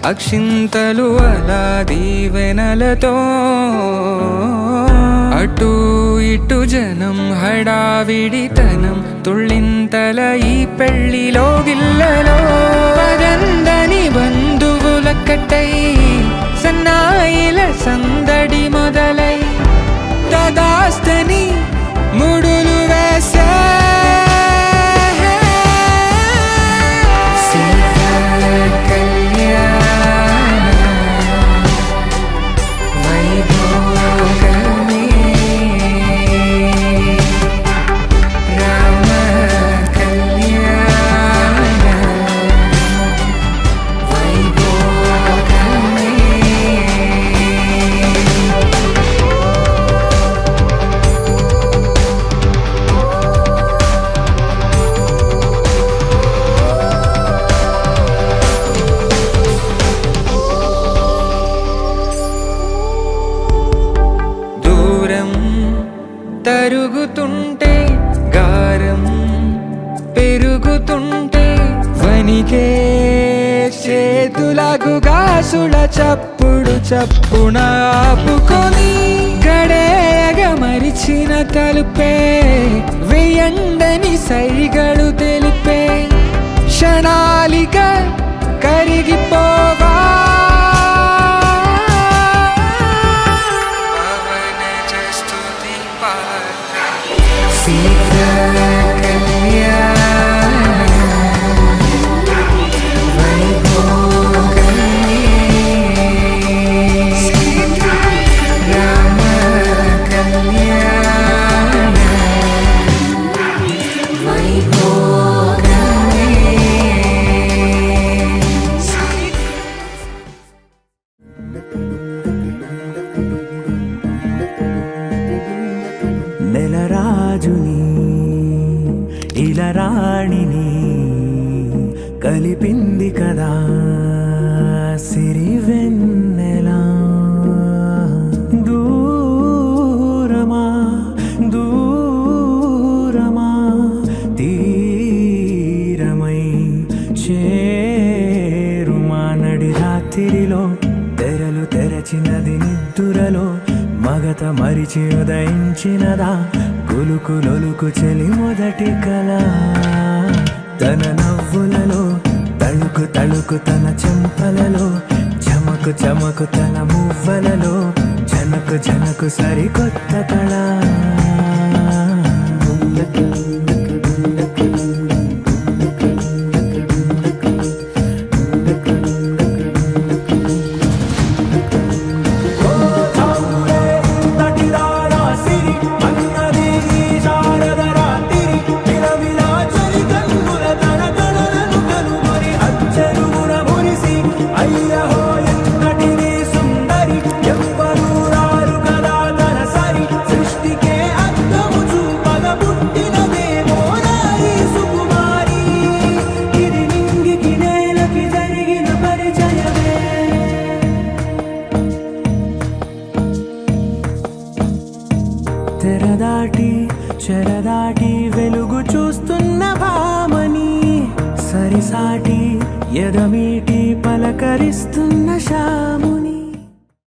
అక్షింతలు అలా దీవెనలతో అటు ఇటు జనం హడావిడితనం తుళ్ళింతల ఈ పెళ్లిలో గిల్లలో పదందని బంధువుల కట్టై సన్నాయిల సందడి మొదలై తదాస్తని ముడులు వేసే తరుగుతుంటే గారం పెరుగుతుంటే వనికే చేతులకు గాసుల చప్పుడు చప్పున ఆపుకొని గడేయగ మరిచిన తలుపే వేయండని సైగలు తెలిపే క్షణాలిక కరిగిపోవా నెలరాజుని ఇలరాణిని కలిపింది కదా సిరివెన్నెలా దూరమా దూరమా తీరమై చేరుమా నడి రాత్రిలో తెరలు తెరచినది నిద్దురలో మగత మరిచి ఉదయించినదా కులుకు లొలుకు చెలి మొదటి కళ తన నవ్వులలో తళుకు తళుకు తన చెంపలలో చమకు చమకు తన మువ్వలలో జనకు జనకు సరికొత్త కళ తెరదాటి చెరదాటి వెలుగు చూస్తున్న భామని సరిసాటి ఎదమీటి పలకరిస్తున్న శాము